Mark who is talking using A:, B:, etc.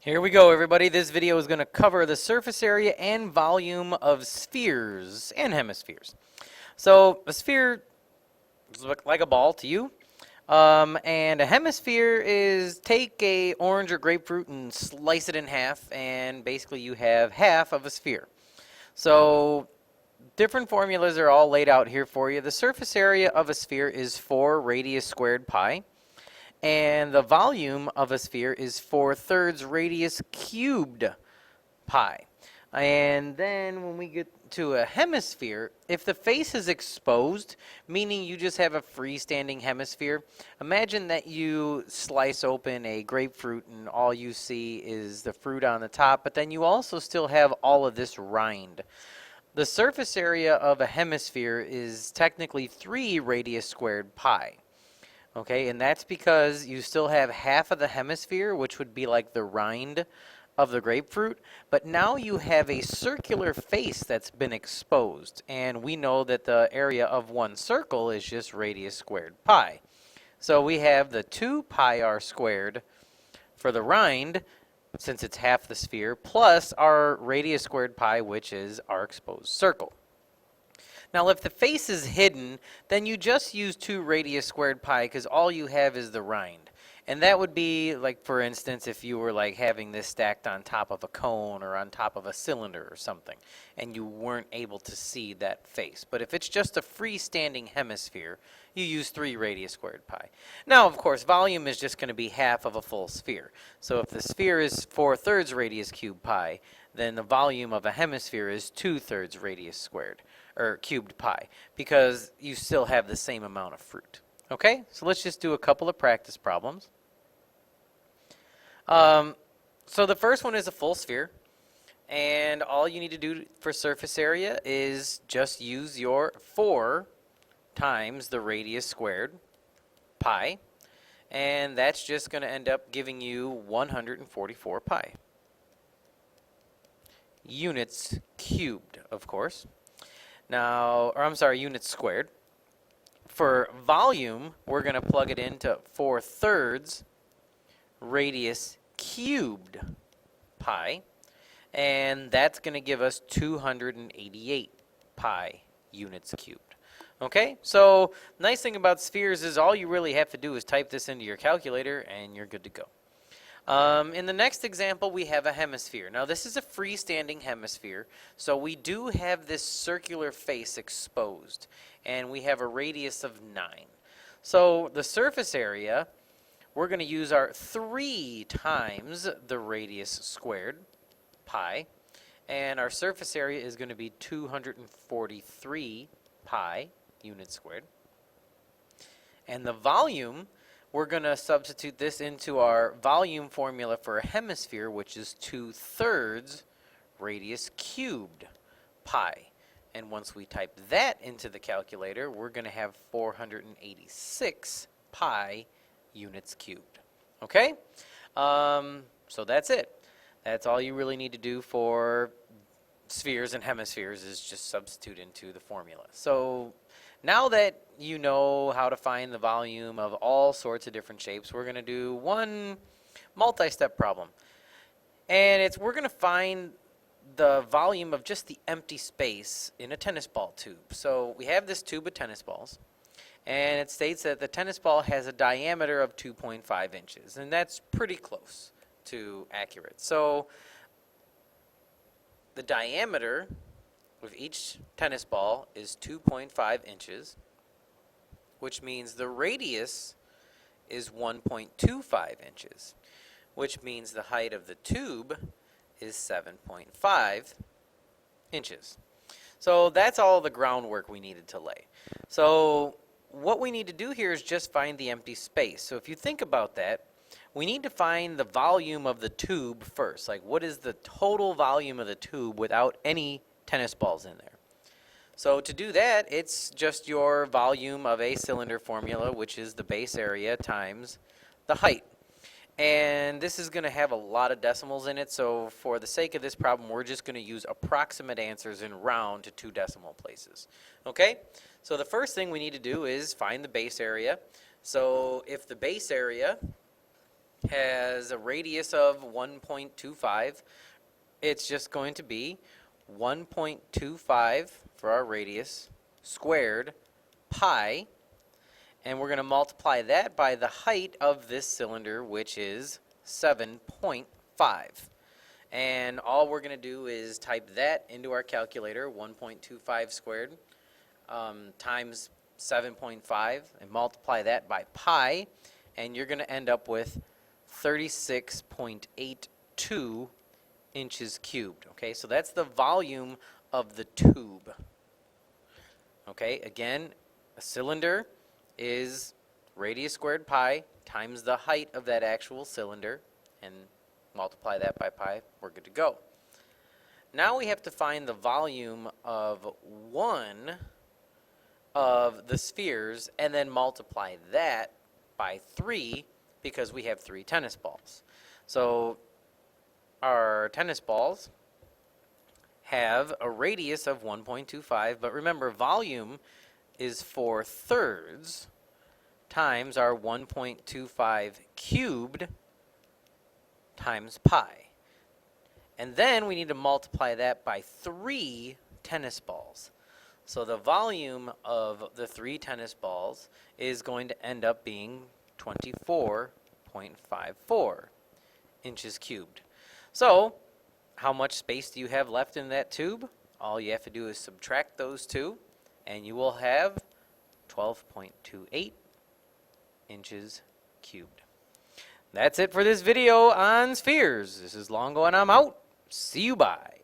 A: Here we go, everybody. This video is going to cover the surface area and volume of spheres and hemispheres. So a sphere looks like a ball to you, and a hemisphere is take a orange or grapefruit and slice it in half, and basically you have half of a sphere. So different formulas are all laid out here for you. The surface area of a sphere is 4 radius squared pi. And the volume of a sphere is 4/3 radius cubed pi. And then when we get to a hemisphere, if the face is exposed, meaning you just have a freestanding hemisphere, imagine that you slice open a grapefruit and all you see is the fruit on the top, but then you also still have all of this rind. The surface area of a hemisphere is technically 3 radius squared pi. Okay, and that's because you still have half of the hemisphere, which would be like the rind of the grapefruit, but now you have a circular face that's been exposed, and we know that the area of one circle is just radius squared pi. So we have the 2 pi r squared for the rind, since it's half the sphere, plus our radius squared pi, which is our exposed circle. Now, if the face is hidden, then you just use 2 radius squared pi because all you have is the rind. And that would be, like, for instance, if you were, like, having this stacked on top of a cone or on top of a cylinder or something, and you weren't able to see that face. But if it's just a freestanding hemisphere, you use 3 radius squared pi. Now, of course, volume is just going to be half of a full sphere. So if the sphere is 4/3 radius cubed pi, then the volume of a hemisphere is 2/3 radius squared, or cubed pi, because you still have the same amount of fruit. Okay, so let's just do a couple of practice problems. So the first one is a full sphere, and all you need to do for surface area is just use your 4 times the radius squared pi, and that's just going to end up giving you 144 pi. Units cubed, of course. Now, or I'm sorry, units squared. For volume, we're going to plug it into 4/3 radius cubed pi, and that's going to give us 288 pi units cubed. Okay, so nice thing about spheres is all you really have to do is type this into your calculator and you're good to go. In the next example, we have a hemisphere. Now, this is a freestanding hemisphere, so we do have this circular face exposed, and we have a radius of 9. So the surface area, we're going to use our 3 times the radius squared pi, and our surface area is going to be 243 pi units squared. And the volume, we're going to substitute this into our volume formula for a hemisphere, which is 2/3 radius cubed pi. And once we type that into the calculator, we're going to have 486 pi units cubed. Okay? So that's it. That's all you really need to do for spheres and hemispheres is just substitute into the formula. So now that you know how to find the volume of all sorts of different shapes, we're going to do one multi-step problem. And we're going to find the volume of just the empty space in a tennis ball tube. So we have this tube of tennis balls, and it states that the tennis ball has a diameter of 2.5 inches, and that's pretty close to accurate. So the diameter of each tennis ball is 2.5 inches, which means the radius is 1.25 inches, which means the height of the tube is 7.5 inches. So that's all the groundwork we needed to lay. So what we need to do here is just find the empty space. So if you think about that, we need to find the volume of the tube first. Like, what is the total volume of the tube without any tennis balls in there? So to do that, it's just your volume of a cylinder formula, which is the base area times the height. And this is going to have a lot of decimals in it, so for the sake of this problem, we're just going to use approximate answers and round to 2 decimal places. Okay? So the first thing we need to do is find the base area. So if the base area has a radius of 1.25. It's just going to be 1.25 for our radius squared pi, and we're going to multiply that by the height of this cylinder, which is 7.5. And all we're going to do is type that into our calculator, 1.25 squared times 7.5, and multiply that by pi, and you're going to end up with 36.82 inches cubed. Okay, so that's the volume of the tube. Okay, again, a cylinder is radius squared pi times the height of that actual cylinder, and multiply that by pi, we're good to go. Now we have to find the volume of one of the spheres and then multiply that by 3 because we have 3 tennis balls. So our tennis balls have a radius of 1.25, but remember, volume is 4/3 times our 1.25 cubed times pi. And then we need to multiply that by 3 tennis balls. So the volume of the 3 tennis balls is going to end up being 24.54 inches cubed. So how much space do you have left in that tube? All you have to do is subtract those two, and you will have 12.28 inches cubed. That's it for this video on spheres. This is Longo, and I'm out. See you, bye.